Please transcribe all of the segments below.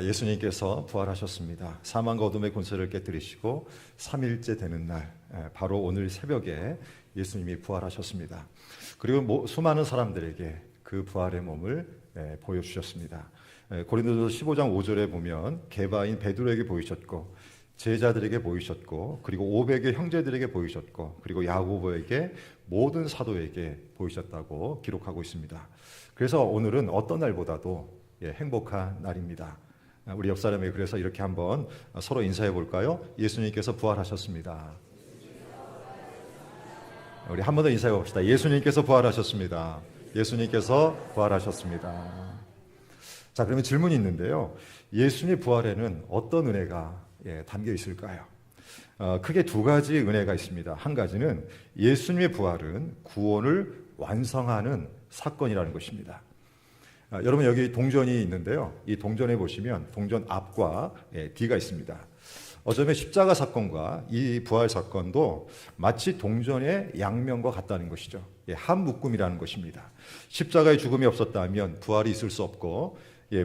예수님께서 부활하셨습니다. 사망과 어둠의 권세를 깨뜨리시고 3일째 되는 날, 바로 오늘 새벽에 예수님이 부활하셨습니다. 그리고 수많은 사람들에게 그 부활의 몸을 보여주셨습니다. 고린도전서 15장 5절에 보면 게바인 베드로에게 보이셨고 제자들에게 보이셨고 그리고 500의 형제들에게 보이셨고 그리고 야고보에게 모든 사도에게 보이셨다고 기록하고 있습니다. 그래서 오늘은 어떤 날보다도 행복한 날입니다. 우리 옆 사람에게 그래서 이렇게 한번 서로 인사해 볼까요? 예수님께서 부활하셨습니다. 우리 한 번 더 인사해 봅시다. 예수님께서 부활하셨습니다. 예수님께서 부활하셨습니다. 자, 그러면 질문이 있는데요. 예수님의 부활에는 어떤 은혜가 담겨 있을까요? 크게 두 가지 은혜가 있습니다. 한 가지는 예수님의 부활은 구원을 완성하는 사건이라는 것입니다. 여러분 여기 동전이 있는데요. 이 동전에 보시면 동전 앞과 뒤가 있습니다. 어쩌면 십자가 사건과 이 부활 사건도 마치 동전의 양면과 같다는 것이죠. 한 묶음이라는 것입니다. 십자가의 죽음이 없었다면 부활이 있을 수 없고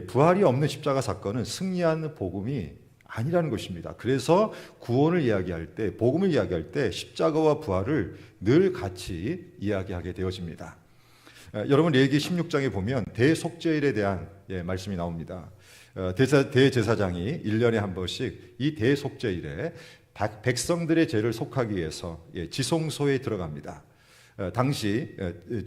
부활이 없는 십자가 사건은 승리한 복음이 아니라는 것입니다. 그래서 구원을 이야기할 때, 복음을 이야기할 때 십자가와 부활을 늘 같이 이야기하게 되어집니다. 여러분 레위기 16장에 보면 대속죄일에 대한 말씀이 나옵니다. 대제사장이 1년에 한 번씩 이 대속죄일에 백성들의 죄를 속하기 위해서 지성소에 들어갑니다. 당시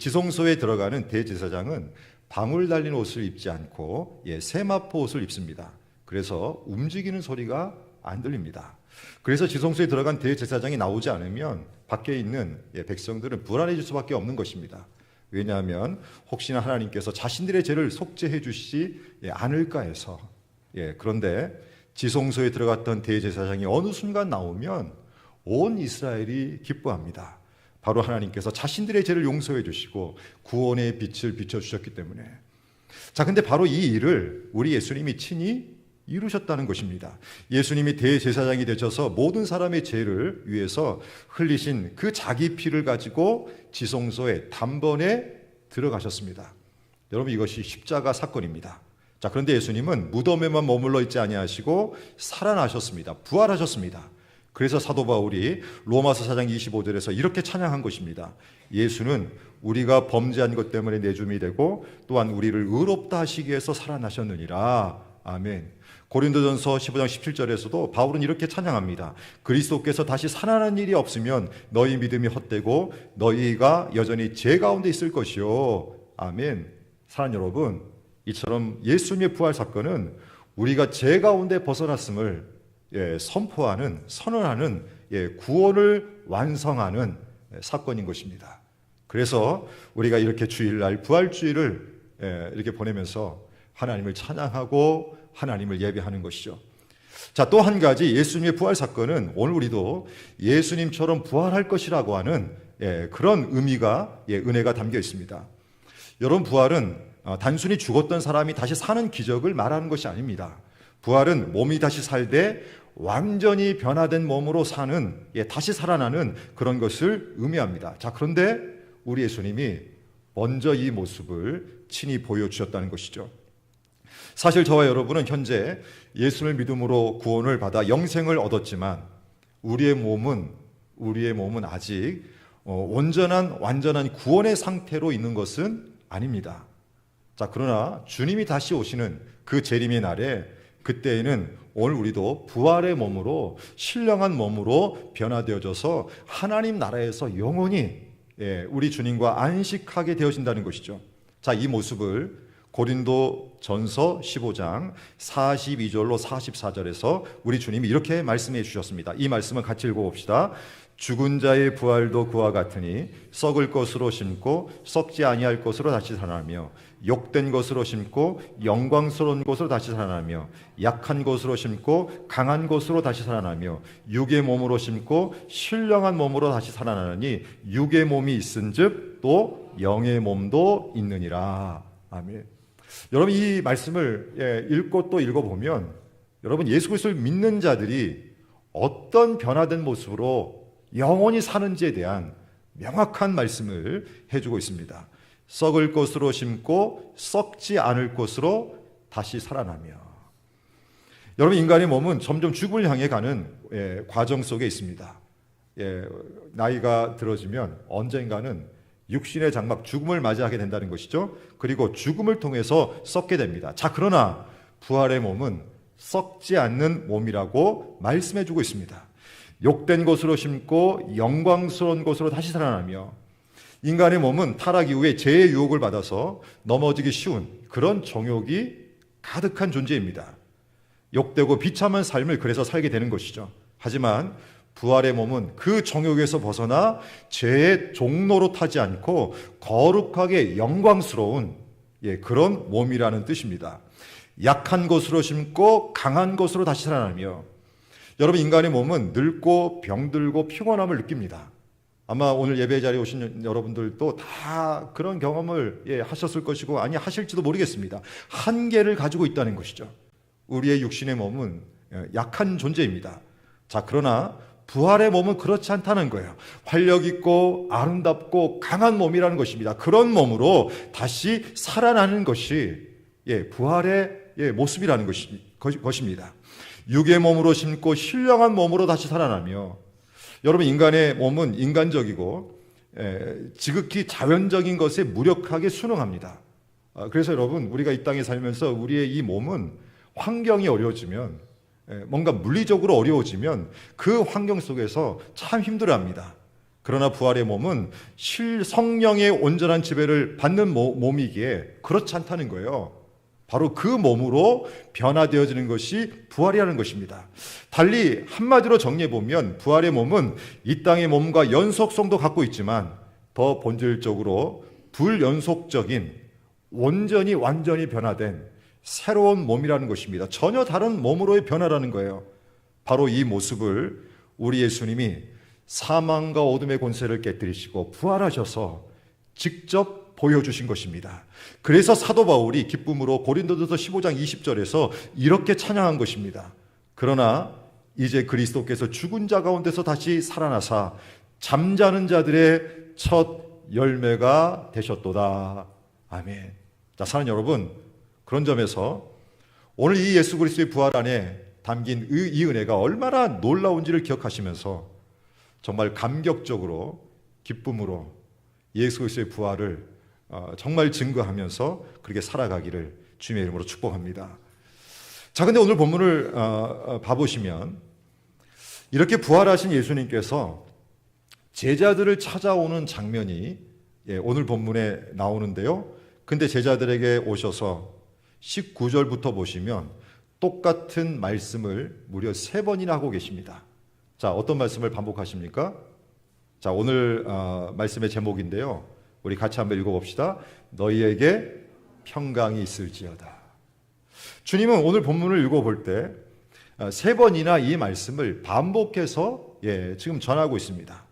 지성소에 들어가는 대제사장은 방울 달린 옷을 입지 않고 세마포 옷을 입습니다. 그래서 움직이는 소리가 안 들립니다. 그래서 지성소에 들어간 대제사장이 나오지 않으면 밖에 있는 백성들은 불안해질 수밖에 없는 것입니다. 왜냐하면 혹시나 하나님께서 자신들의 죄를 속죄해 주시지 않을까 해서. 그런데 지성소에 들어갔던 대제사장이 어느 순간 나오면 온 이스라엘이 기뻐합니다. 바로 하나님께서 자신들의 죄를 용서해 주시고 구원의 빛을 비춰주셨기 때문에. 자, 근데 바로 이 일을 우리 예수님이 친히 이루셨다는 것입니다. 예수님이 대제사장이 되셔서 모든 사람의 죄를 위해서 흘리신 그 자기 피를 가지고 지성소에 단번에 들어가셨습니다. 여러분 이것이 십자가 사건입니다. 자, 그런데 예수님은 무덤에만 머물러 있지 아니하시고 살아나셨습니다. 부활하셨습니다. 그래서 사도 바울이 로마서 4장 25절에서 이렇게 찬양한 것입니다. 예수는 우리가 범죄한 것 때문에 내줌이 되고 또한 우리를 의롭다 하시기 위해서 살아나셨느니라. 아멘. 고린도전서 15장 17절에서도 바울은 이렇게 찬양합니다. 그리스도께서 다시 살아나는 일이 없으면 너희 믿음이 헛되고 너희가 여전히 죄 가운데 있을 것이요. 아멘. 사랑하는 여러분, 이처럼 예수님의 부활 사건은 우리가 죄 가운데 벗어났음을 선포하는, 선언하는 구원을 완성하는 사건인 것입니다. 그래서 우리가 이렇게 주일날 부활주일을 이렇게 보내면서 하나님을 찬양하고 하나님을 예배하는 것이죠. 자, 또 한 가지 예수님의 부활 사건은 오늘 우리도 예수님처럼 부활할 것이라고 하는 그런 의미가, 은혜가 담겨 있습니다. 여러분, 부활은 단순히 죽었던 사람이 다시 사는 기적을 말하는 것이 아닙니다. 부활은 몸이 다시 살되 완전히 변화된 몸으로 사는, 다시 살아나는 그런 것을 의미합니다. 자, 그런데 우리 예수님이 먼저 이 모습을 친히 보여주셨다는 것이죠. 사실 저와 여러분은 현재 예수를 믿음으로 구원을 받아 영생을 얻었지만 우리의 몸은 아직 완전한 구원의 상태로 있는 것은 아닙니다. 자, 그러나 주님이 다시 오시는 그 재림의 날에 그때에는 오늘 우리도 부활의 몸으로 신령한 몸으로 변화되어져서 하나님 나라에서 영원히 우리 주님과 안식하게 되어진다는 것이죠. 자, 이 모습을 고린도전서 15장 42절로 44절에서 우리 주님이 이렇게 말씀해 주셨습니다. 이 말씀을 같이 읽어봅시다. 죽은 자의 부활도 그와 같으니 썩을 것으로 심고 썩지 아니할 것으로 다시 살아나며 욕된 것으로 심고 영광스러운 것으로 다시 살아나며 약한 것으로 심고 강한 것으로 다시 살아나며 육의 몸으로 심고 신령한 몸으로 다시 살아나니 육의 몸이 있은즉 또 영의 몸도 있느니라. 아멘. 여러분 이 말씀을 읽고 또 읽어보면 여러분 예수 그리스도를 믿는 자들이 어떤 변화된 모습으로 영원히 사는지에 대한 명확한 말씀을 해주고 있습니다. 썩을 것으로 심고 썩지 않을 것으로 다시 살아나며. 여러분, 인간의 몸은 점점 죽음을 향해 가는 과정 속에 있습니다. 나이가 들어지면 언젠가는 육신의 장막, 죽음을 맞이하게 된다는 것이죠. 그리고 죽음을 통해서 썩게 됩니다. 자, 그러나 부활의 몸은 썩지 않는 몸이라고 말씀해주고 있습니다. 욕된 곳으로 심고 영광스러운 곳으로 다시 살아나며, 인간의 몸은 타락 이후에 죄의 유혹을 받아서 넘어지기 쉬운 그런 정욕이 가득한 존재입니다. 욕되고 비참한 삶을 그래서 살게 되는 것이죠. 하지만 부활의 몸은 그 정욕에서 벗어나 죄의 종로로 타지 않고 거룩하게 영광스러운 그런 몸이라는 뜻입니다. 약한 것으로 심고 강한 것으로 다시 살아나며, 여러분, 인간의 몸은 늙고 병들고 피곤함을 느낍니다. 아마 오늘 예배 자리에 오신 여러분들도 다 그런 경험을 하셨을 것이고, 아니 하실지도 모르겠습니다. 한계를 가지고 있다는 것이죠. 우리의 육신의 몸은 약한 존재입니다. 자, 그러나 부활의 몸은 그렇지 않다는 거예요. 활력 있고 아름답고 강한 몸이라는 것입니다. 그런 몸으로 다시 살아나는 것이 부활의 모습이라는 것입니다. 육의 몸으로 심고 신령한 몸으로 다시 살아나며, 여러분, 인간의 몸은 인간적이고 지극히 자연적인 것에 무력하게 순응합니다. 그래서 여러분, 우리가 이 땅에 살면서 우리의 이 몸은 환경이 어려워지면, 뭔가 물리적으로 어려워지면 그 환경 속에서 참 힘들어합니다. 그러나 부활의 몸은 성령의 온전한 지배를 받는 몸이기에 그렇지 않다는 거예요. 바로 그 몸으로 변화되어지는 것이 부활이라는 것입니다. 달리 한마디로 정리해보면 부활의 몸은 이 땅의 몸과 연속성도 갖고 있지만 더 본질적으로 불연속적인, 완전히 변화된 새로운 몸이라는 것입니다. 전혀 다른 몸으로의 변화라는 거예요. 바로 이 모습을 우리 예수님이 사망과 어둠의 권세를 깨뜨리시고 부활하셔서 직접 보여주신 것입니다. 그래서 사도 바울이 기쁨으로 고린도전서 15장 20절에서 이렇게 찬양한 것입니다. 그러나 이제 그리스도께서 죽은 자 가운데서 다시 살아나사 잠자는 자들의 첫 열매가 되셨도다. 아멘. 자, 사랑하는 여러분, 그런 점에서 오늘 이 예수 그리스도의 부활 안에 담긴 이 은혜가 얼마나 놀라운지를 기억하시면서 정말 감격적으로 기쁨으로 예수 그리스도의 부활을 정말 증거하면서 그렇게 살아가기를 주님의 이름으로 축복합니다. 자, 근데 오늘 본문을 봐보시면 이렇게 부활하신 예수님께서 제자들을 찾아오는 장면이 오늘 본문에 나오는데요. 근데 제자들에게 오셔서 19절부터 보시면 똑같은 말씀을 무려 3번이나 하고 계십니다. 자, 어떤 말씀을 반복하십니까? 자, 오늘 말씀의 제목인데요. 우리 같이 한번 읽어봅시다. 너희에게 평강이 있을지어다. 주님은 오늘 본문을 읽어볼 때 3번이나 이 말씀을 반복해서 지금 전하고 있습니다.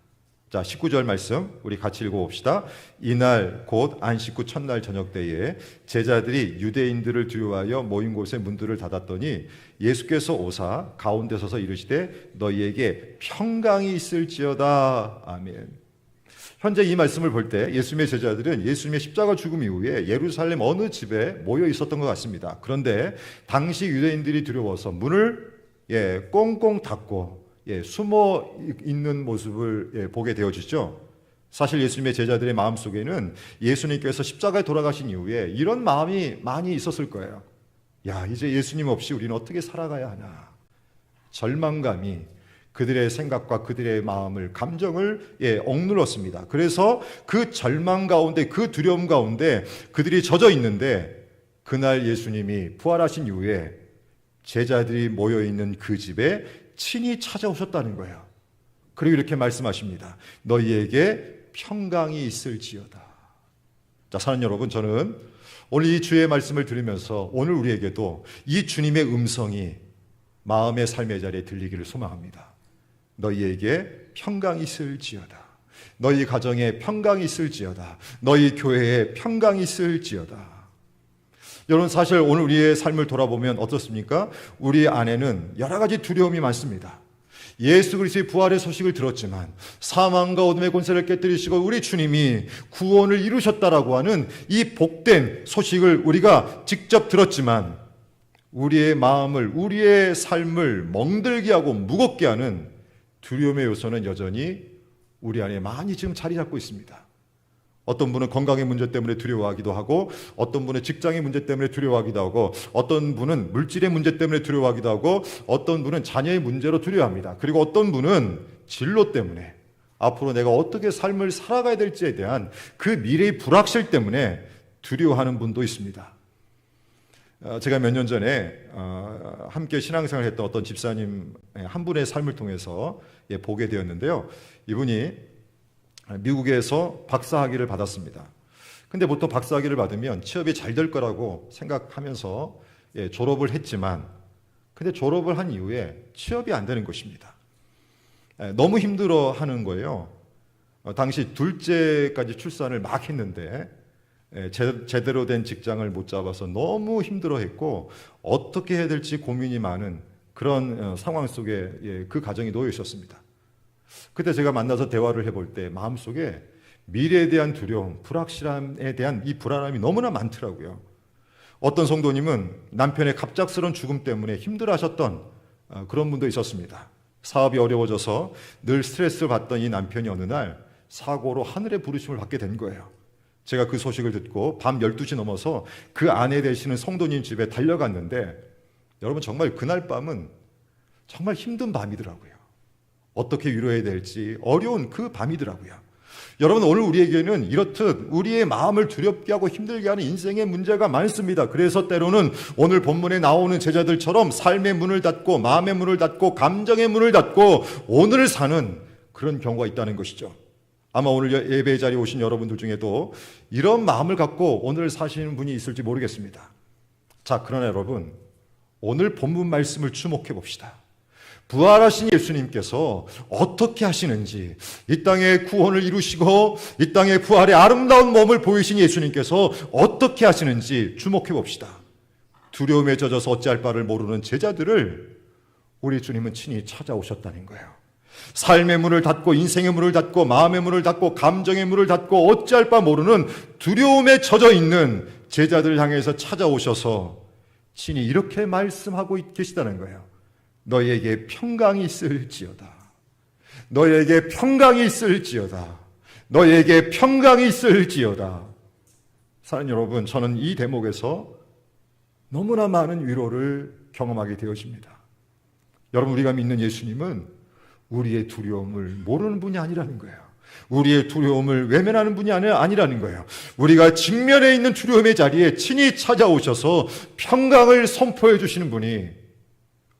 자, 19절 말씀 우리 같이 읽어봅시다. 이날 곧 안식 후 첫날 저녁 때에 제자들이 유대인들을 두려워하여 모인 곳에 문들을 닫았더니 예수께서 오사 가운데 서서 이르시되 너희에게 평강이 있을지어다. 아멘. 현재 이 말씀을 볼 때 예수님의 제자들은 예수님의 십자가 죽음 이후에 예루살렘 어느 집에 모여 있었던 것 같습니다. 그런데 당시 유대인들이 두려워서 문을 꽁꽁 닫고 숨어 있는 모습을 보게 되어지죠. 사실 예수님의 제자들의 마음속에는 예수님께서 십자가에 돌아가신 이후에 이런 마음이 많이 있었을 거예요. 야, 이제 예수님 없이 우리는 어떻게 살아가야 하나. 절망감이 그들의 생각과 그들의 마음을, 감정을 억눌렀습니다. 그래서 그 절망 가운데, 그 두려움 가운데 그들이 젖어 있는데 그날 예수님이 부활하신 이후에 제자들이 모여있는 그 집에 친히 찾아오셨다는 거예요. 그리고 이렇게 말씀하십니다. 너희에게 평강이 있을지어다. 자, 사랑하는 여러분, 저는 오늘 이 주의 말씀을 들으면서 오늘 우리에게도 이 주님의 음성이 마음의 삶의 자리에 들리기를 소망합니다. 너희에게 평강이 있을지어다. 너희 가정에 평강이 있을지어다. 너희 교회에 평강이 있을지어다. 여러분, 사실 오늘 우리의 삶을 돌아보면 어떻습니까? 우리 안에는 여러 가지 두려움이 많습니다. 예수 그리스도의 부활의 소식을 들었지만 사망과 어둠의 권세를 깨뜨리시고 우리 주님이 구원을 이루셨다라고 하는 이 복된 소식을 우리가 직접 들었지만 우리의 마음을, 우리의 삶을 멍들게 하고 무겁게 하는 두려움의 요소는 여전히 우리 안에 많이 지금 자리 잡고 있습니다. 어떤 분은 건강의 문제 때문에 두려워하기도 하고, 어떤 분은 직장의 문제 때문에 두려워하기도 하고, 어떤 분은 물질의 문제 때문에 두려워하기도 하고, 어떤 분은 자녀의 문제로 두려워합니다. 그리고 어떤 분은 진로 때문에, 앞으로 내가 어떻게 삶을 살아가야 될지에 대한 그 미래의 불확실 때문에 두려워하는 분도 있습니다. 제가 몇 년 전에 함께 신앙생활을 했던 어떤 집사님 한 분의 삶을 통해서 보게 되었는데요. 이분이 미국에서 박사학위를 받았습니다. 근데 보통 박사학위를 받으면 취업이 잘 될 거라고 생각하면서 졸업을 했지만, 근데 졸업을 한 이후에 취업이 안 되는 것입니다. 너무 힘들어 하는 거예요. 당시 둘째까지 출산을 막 했는데 제대로 된 직장을 못 잡아서 너무 힘들어했고, 어떻게 해야 될지 고민이 많은 그런 상황 속에 그 가정이 놓여 있었습니다. 그때 제가 만나서 대화를 해볼 때 마음속에 미래에 대한 두려움, 불확실함에 대한 이 불안함이 너무나 많더라고요. 어떤 성도님은 남편의 갑작스러운 죽음 때문에 힘들어하셨던 그런 분도 있었습니다. 사업이 어려워져서 늘 스트레스를 받던 이 남편이 어느 날 사고로 하늘의 부르심을 받게 된 거예요. 제가 그 소식을 듣고 밤 12시 넘어서 그 아내 되시는 성도님 집에 달려갔는데, 여러분 정말 그날 밤은 정말 힘든 밤이더라고요. 어떻게 위로해야 될지 어려운 그 밤이더라고요. 여러분, 오늘 우리에게는 이렇듯 우리의 마음을 두렵게 하고 힘들게 하는 인생의 문제가 많습니다. 그래서 때로는 오늘 본문에 나오는 제자들처럼 삶의 문을 닫고, 마음의 문을 닫고, 감정의 문을 닫고 오늘을 사는 그런 경우가 있다는 것이죠. 아마 오늘 예배 자리에 오신 여러분들 중에도 이런 마음을 갖고 오늘 사시는 분이 있을지 모르겠습니다. 자, 그러나 여러분, 오늘 본문 말씀을 주목해 봅시다. 부활하신 예수님께서 어떻게 하시는지, 이 땅에 구원을 이루시고 이 땅에 부활의 아름다운 몸을 보이신 예수님께서 어떻게 하시는지 주목해 봅시다. 두려움에 젖어서 어찌할 바를 모르는 제자들을 우리 주님은 친히 찾아오셨다는 거예요. 삶의 문을 닫고, 인생의 문을 닫고, 마음의 문을 닫고, 감정의 문을 닫고 어찌할 바 모르는 두려움에 젖어 있는 제자들을 향해서 찾아오셔서 친히 이렇게 말씀하고 계시다는 거예요. 너희에게 평강이 있을지어다. 너희에게 평강이 있을지어다. 너희에게 평강이 있을지어다. 사랑하는 여러분, 저는 이 대목에서 너무나 많은 위로를 경험하게 되어집니다. 여러분, 우리가 믿는 예수님은 우리의 두려움을 모르는 분이 아니라는 거예요. 우리의 두려움을 외면하는 분이 아니라는 거예요. 우리가 직면해 있는 두려움의 자리에 친히 찾아오셔서 평강을 선포해 주시는 분이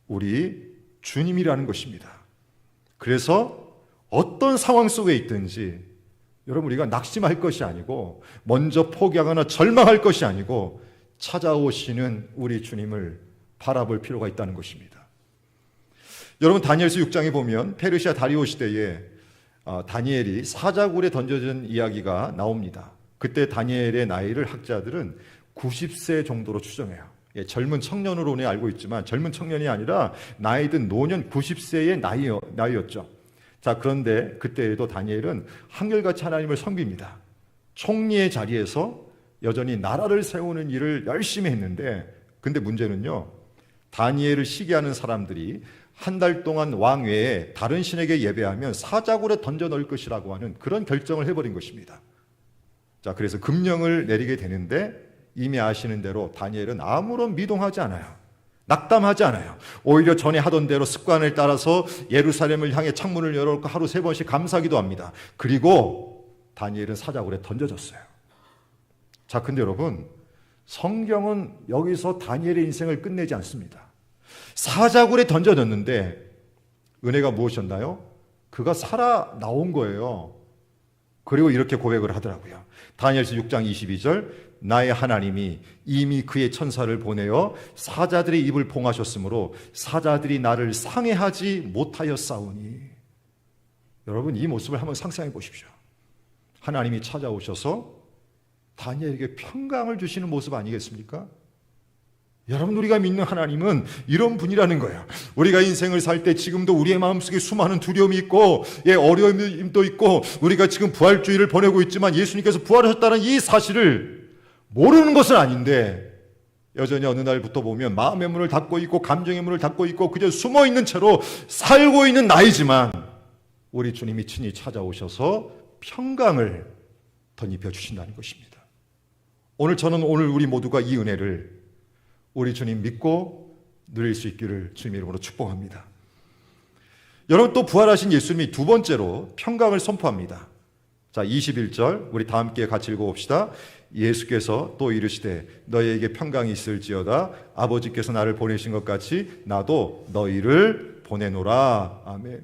우리 주님이라는 것입니다. 그래서 어떤 상황 속에 있든지 여러분, 우리가 낙심할 것이 아니고, 먼저 포기하거나 절망할 것이 아니고, 찾아오시는 우리 주님을 바라볼 필요가 있다는 것입니다. 여러분, 다니엘서 6장에 보면 페르시아 다리오 시대에 다니엘이 사자굴에 던져진 이야기가 나옵니다. 그때 다니엘의 나이를 학자들은 90세 정도로 추정해요. 젊은 청년으로 오늘 알고 있지만 젊은 청년이 아니라 나이 든 노년 90세의 나이였죠. 자, 그런데 그때에도 다니엘은 한결같이 하나님을 섬깁니다. 총리의 자리에서 여전히 나라를 세우는 일을 열심히 했는데, 근데 문제는요, 다니엘을 시기하는 사람들이 한 달 동안 왕 외에 다른 신에게 예배하면 사자굴에 던져 넣을 것이라고 하는 그런 결정을 해버린 것입니다. 자, 그래서 금령을 내리게 되는데, 이미 아시는 대로 다니엘은 아무런 미동하지 않아요. 낙담하지 않아요. 오히려 전에 하던 대로 습관을 따라서 예루살렘을 향해 창문을 열어놓고 하루 3번씩 감사기도 합니다. 그리고 다니엘은 사자굴에 던져졌어요. 자, 근데 여러분, 성경은 여기서 다니엘의 인생을 끝내지 않습니다. 사자굴에 던져졌는데 은혜가 무엇이었나요? 그가 살아 나온 거예요. 그리고 이렇게 고백을 하더라고요. 다니엘서 6장 22절, 나의 하나님이 이미 그의 천사를 보내어 사자들의 입을 봉하셨으므로 사자들이 나를 상해하지 못하였사오니. 여러분, 이 모습을 한번 상상해 보십시오. 하나님이 찾아오셔서 다니엘에게 평강을 주시는 모습 아니겠습니까? 여러분, 우리가 믿는 하나님은 이런 분이라는 거예요. 우리가 인생을 살 때 지금도 우리의 마음속에 수많은 두려움이 있고, 어려움도 있고, 우리가 지금 부활주의를 보내고 있지만 예수님께서 부활하셨다는 이 사실을 모르는 것은 아닌데, 여전히 어느 날부터 보면 마음의 문을 닫고 있고 감정의 문을 닫고 있고 그저 숨어 있는 채로 살고 있는 나이지만 우리 주님이 친히 찾아오셔서 평강을 덧입혀 주신다는 것입니다. 저는 오늘 우리 모두가 이 은혜를 우리 주님 믿고 누릴 수 있기를 주님의 이름으로 축복합니다. 여러분, 또 부활하신 예수님이 두 번째로 평강을 선포합니다. 자, 21절 우리 다 함께 같이 읽어봅시다. 예수께서 또 이르시되 너희에게 평강이 있을지어다. 아버지께서 나를 보내신 것 같이 나도 너희를 보내노라. 아멘.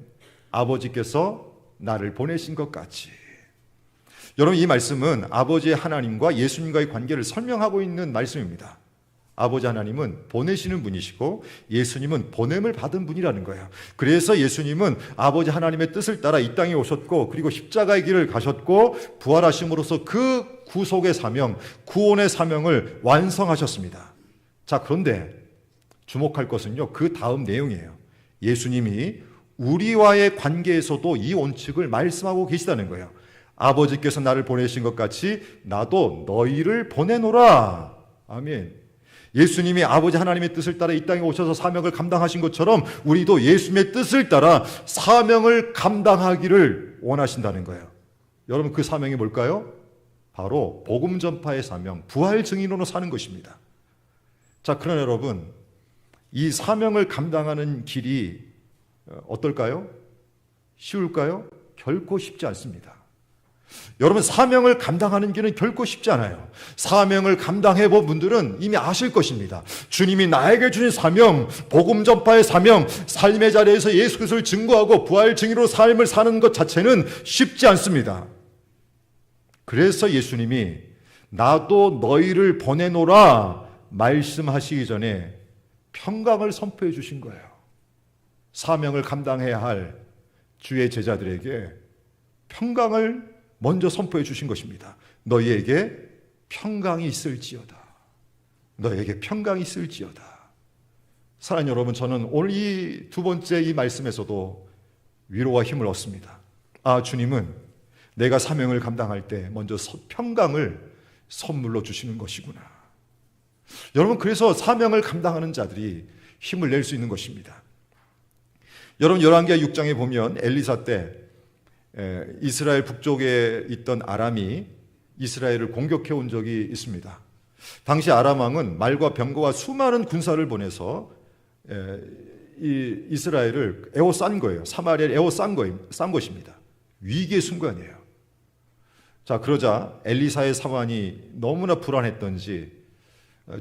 아버지께서 나를 보내신 것 같이. 여러분, 이 말씀은 아버지 하나님과 예수님과의 관계를 설명하고 있는 말씀입니다. 아버지 하나님은 보내시는 분이시고 예수님은 보냄을 받은 분이라는 거예요. 그래서 예수님은 아버지 하나님의 뜻을 따라 이 땅에 오셨고 그리고 십자가의 길을 가셨고 부활하심으로써 그 구속의 사명, 구원의 사명을 완성하셨습니다. 자, 그런데 주목할 것은요, 그 다음 내용이에요. 예수님이 우리와의 관계에서도 이 원칙을 말씀하고 계시다는 거예요. 아버지께서 나를 보내신 것 같이 나도 너희를 보내노라. 아멘. 예수님이 아버지 하나님의 뜻을 따라 이 땅에 오셔서 사명을 감당하신 것처럼 우리도 예수님의 뜻을 따라 사명을 감당하기를 원하신다는 거예요. 여러분, 그 사명이 뭘까요? 바로 복음 전파의 사명, 부활 증인으로 사는 것입니다. 자, 그러나 여러분, 이 사명을 감당하는 길이 어떨까요? 쉬울까요? 결코 쉽지 않습니다. 여러분, 사명을 감당하는 길은 결코 쉽지 않아요. 사명을 감당해 본 분들은 이미 아실 것입니다. 주님이 나에게 주신 사명, 복음 전파의 사명, 삶의 자리에서 예수 그리스도를 증거하고 부활 증인으로 삶을 사는 것 자체는 쉽지 않습니다. 그래서 예수님이 나도 너희를 보내노라 말씀하시기 전에 평강을 선포해 주신 거예요. 사명을 감당해야 할 주의 제자들에게 평강을 먼저 선포해 주신 것입니다. 너희에게 평강이 있을지어다. 너희에게 평강이 있을지어다. 사랑하는 여러분, 저는 오늘 이 두 번째 이 말씀에서도 위로와 힘을 얻습니다. 아, 주님은 내가 사명을 감당할 때 먼저 평강을 선물로 주시는 것이구나. 여러분, 그래서 사명을 감당하는 자들이 힘을 낼 수 있는 것입니다. 여러분, 열왕기하 6장에 보면 엘리사 때 이스라엘 북쪽에 있던 아람이 이스라엘을 공격해 온 적이 있습니다. 당시 아람 왕은 말과 병거와 수많은 군사를 보내서 이 이스라엘을 에워싼 거예요. 사마리아를 에워싼 것입니다. 위기의 순간이에요. 자, 그러자 엘리사의 상황이 너무나 불안했던지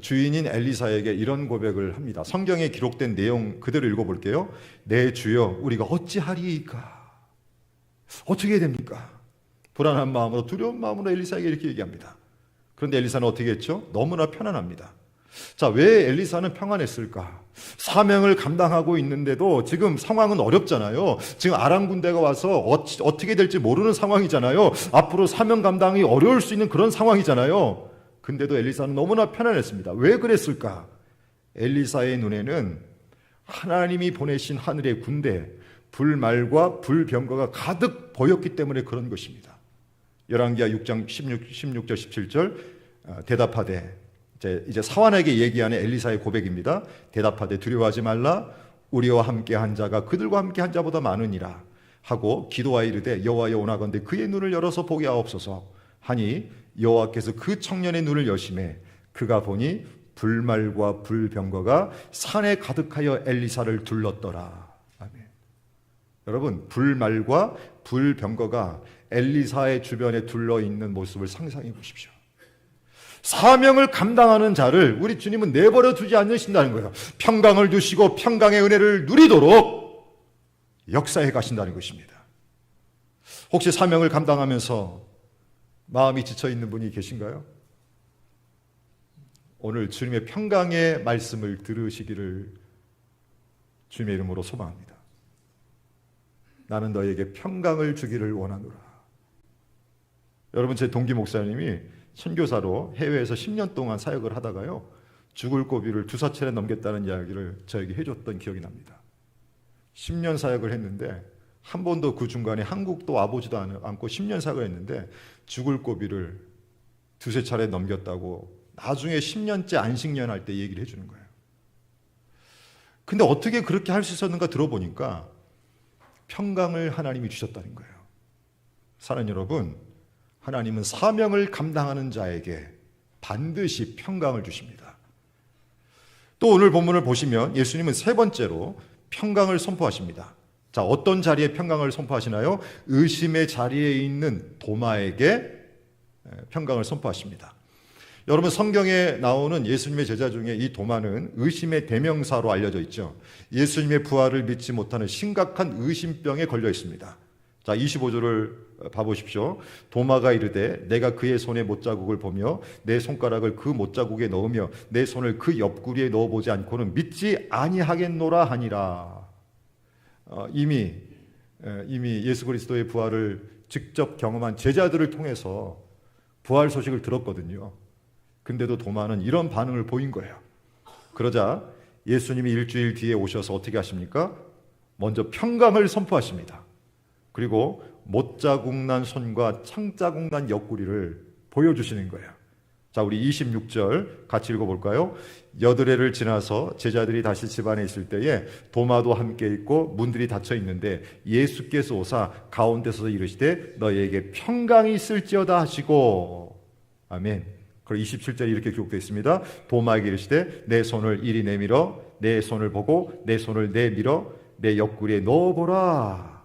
주인인 엘리사에게 이런 고백을 합니다. 성경에 기록된 내용 그대로 읽어볼게요. 내 주여, 우리가 어찌하리이까? 어떻게 해야 됩니까? 불안한 마음으로, 두려운 마음으로 엘리사에게 이렇게 얘기합니다. 그런데 엘리사는 어떻게 했죠? 너무나 편안합니다. 자, 왜 엘리사는 평안했을까? 사명을 감당하고 있는데도 지금 상황은 어렵잖아요. 지금 아람 군대가 와서 어떻게 될지 모르는 상황이잖아요. 앞으로 사명 감당이 어려울 수 있는 그런 상황이잖아요. 근데도 엘리사는 너무나 편안했습니다. 왜 그랬을까? 엘리사의 눈에는 하나님이 보내신 하늘의 군대, 불말과 불병거가 가득 보였기 때문에 그런 것입니다. 열왕기하 6장 16절 17절 대답하되, 이제 사환에게 얘기하는 엘리사의 고백입니다. 대답하되 두려워하지 말라. 우리와 함께한 자가 그들과 함께한 자보다 많으니라 하고 기도하여 이르되 여호와여 원하건대 그의 눈을 열어서 보게 하옵소서 하니 여호와께서 그 청년의 눈을 여심해 그가 보니 불말과 불병거가 산에 가득하여 엘리사를 둘렀더라. 아멘. 여러분, 불말과 불병거가 엘리사의 주변에 둘러있는 모습을 상상해 보십시오. 사명을 감당하는 자를 우리 주님은 내버려 두지 않으신다는 거예요. 평강을 주시고 평강의 은혜를 누리도록 역사해 가신다는 것입니다. 혹시 사명을 감당하면서 마음이 지쳐있는 분이 계신가요? 오늘 주님의 평강의 말씀을 들으시기를 주님의 이름으로 소망합니다. 나는 너에게 평강을 주기를 원하노라. 여러분, 제 동기 목사님이 선교사로 해외에서 10년 동안 사역을 하다가요, 죽을 고비를 두사 차례 넘겼다는 이야기를 저에게 해줬던 기억이 납니다. 10년 사역을 했는데 한 번도 그 중간에 한국도 와보지도 않고 10년 사역을 했는데 죽을 고비를 두세 차례 넘겼다고 나중에 10년째 안식년 할 때 얘기를 해주는 거예요. 근데 어떻게 그렇게 할 수 있었는가 들어보니까 평강을 하나님이 주셨다는 거예요. 사랑하는 여러분, 하나님은 사명을 감당하는 자에게 반드시 평강을 주십니다. 또 오늘 본문을 보시면 예수님은 세 번째로 평강을 선포하십니다. 자, 어떤 자리에 평강을 선포하시나요? 의심의 자리에 있는 도마에게 평강을 선포하십니다. 여러분, 성경에 나오는 예수님의 제자 중에 이 도마는 의심의 대명사로 알려져 있죠. 예수님의 부활을 믿지 못하는 심각한 의심병에 걸려 있습니다. 자, 25절을 봐보십시오. 도마가 이르되 내가 그의 손에 못자국을 보며 내 손가락을 그 못자국에 넣으며 내 손을 그 옆구리에 넣어보지 않고는 믿지 아니하겠노라 하니라. 이미 예수 그리스도의 부활을 직접 경험한 제자들을 통해서 부활 소식을 들었거든요. 근데도 도마는 이런 반응을 보인 거예요. 그러자 예수님이 일주일 뒤에 오셔서 어떻게 하십니까? 먼저 평강을 선포하십니다. 그리고 못자국 난 손과 창자국 난 옆구리를 보여주시는 거예요. 자, 우리 26절 같이 읽어볼까요? 여드레를 지나서 제자들이 다시 집안에 있을 때에 도마도 함께 있고 문들이 닫혀 있는데 예수께서 오사 가운데서 이르시되 너희에게 평강이 있을지어다 하시고, 아멘. 그리고 27절에 이렇게 기록되어 있습니다. 도마에게 이르시되 내 손을 이리 내밀어 내 손을 보고 내 손을 내밀어 내 옆구리에 넣어보라.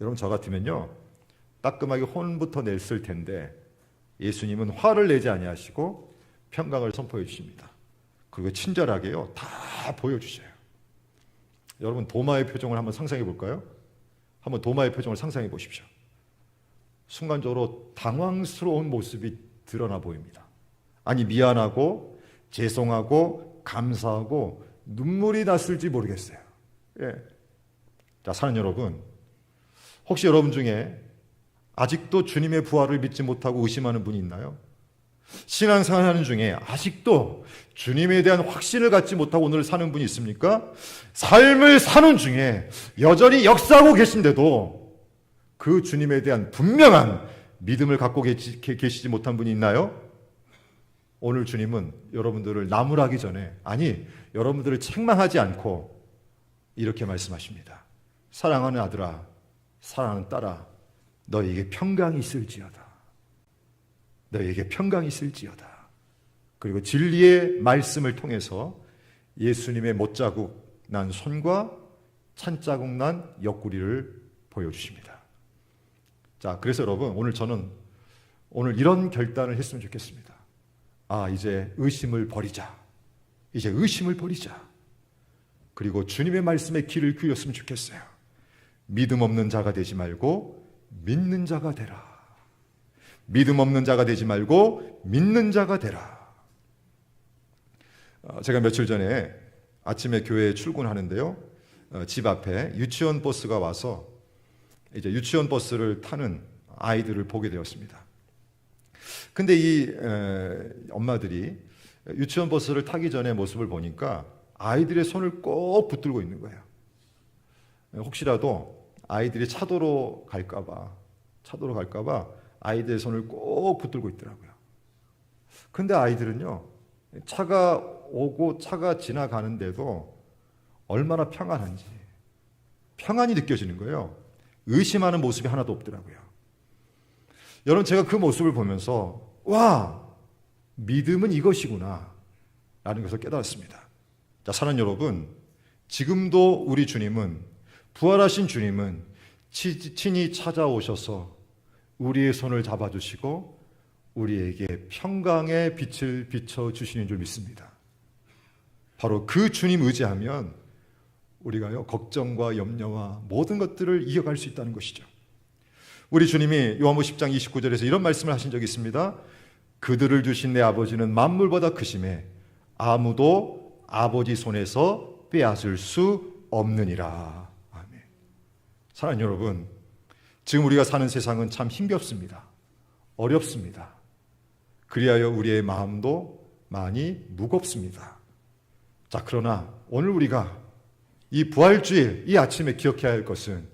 여러분, 저 같으면요 따끔하게 혼부터 냈을 텐데 예수님은 화를 내지 아니하시고 평강을 선포해 주십니다. 그리고 친절하게요 다 보여주셔요. 여러분, 도마의 표정을 한번 상상해 볼까요? 한번 도마의 표정을 상상해 보십시오. 순간적으로 당황스러운 모습이 드러나 보입니다. 아니, 미안하고 죄송하고 감사하고 눈물이 났을지 모르겠어요. 예. 자, 사랑하는 여러분, 혹시 여러분 중에 아직도 주님의 부활을 믿지 못하고 의심하는 분이 있나요? 신앙생활하는 중에 아직도 주님에 대한 확신을 갖지 못하고 오늘 사는 분이 있습니까? 삶을 사는 중에 여전히 역사하고 계신데도 그 주님에 대한 분명한 믿음을 갖고 계시지 못한 분이 있나요? 오늘 주님은 여러분들을 나무라기 전에, 아니 여러분들을 책망하지 않고 이렇게 말씀하십니다. 사랑하는 아들아, 사랑하는 딸아, 너희에게 평강이 있을지어다. 너희에게 평강이 있을지어다. 그리고 진리의 말씀을 통해서 예수님의 못자국 난 손과 찬자국 난 옆구리를 보여주십니다. 자, 그래서 여러분, 오늘 이런 결단을 했으면 좋겠습니다. 아, 이제 의심을 버리자. 이제 의심을 버리자. 그리고 주님의 말씀에 귀를 기울였으면 좋겠어요. 믿음 없는 자가 되지 말고 믿는 자가 되라. 믿음 없는 자가 되지 말고 믿는 자가 되라. 제가 며칠 전에 아침에 교회에 출근하는데요, 집 앞에 유치원 버스가 와서 이제 유치원 버스를 타는 아이들을 보게 되었습니다. 근데 이 엄마들이 유치원 버스를 타기 전에 모습을 보니까 아이들의 손을 꼭 붙들고 있는 거예요. 혹시라도 아이들이 차도로 갈까봐 아이들의 손을 꼭 붙들고 있더라고요. 근데 아이들은요, 차가 오고 차가 지나가는데도 얼마나 평안한지, 평안이 느껴지는 거예요. 의심하는 모습이 하나도 없더라고요. 여러분, 제가 그 모습을 보면서 와, 믿음은 이것이구나 라는 것을 깨달았습니다. 자, 사랑하는 여러분, 지금도 우리 주님은, 부활하신 주님은 친히 찾아오셔서 우리의 손을 잡아주시고 우리에게 평강의 빛을 비춰주시는 줄 믿습니다. 바로 그 주님 의지하면 우리가요, 걱정과 염려와 모든 것들을 이겨갈 수 있다는 것이죠. 우리 주님이 요한복음 10장 29절에서 이런 말씀을 하신 적이 있습니다. 그들을 주신 내 아버지는 만물보다 크심에 아무도 아버지 손에서 빼앗을 수 없느니라. 아멘. 사랑하는 여러분, 지금 우리가 사는 세상은 참 힘겹습니다. 어렵습니다. 그리하여 우리의 마음도 많이 무겁습니다. 자, 그러나 오늘 우리가 이 부활주일, 이 아침에 기억해야 할 것은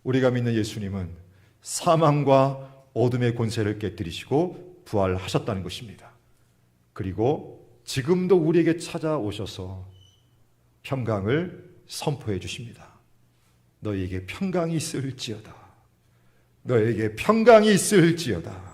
우리가 믿는 예수님은 사망과 어둠의 권세를 깨뜨리시고 부활하셨다는 것입니다. 그리고 지금도 우리에게 찾아오셔서 평강을 선포해 주십니다. 너희에게 평강이 있을지어다. 너희에게 평강이 있을지어다.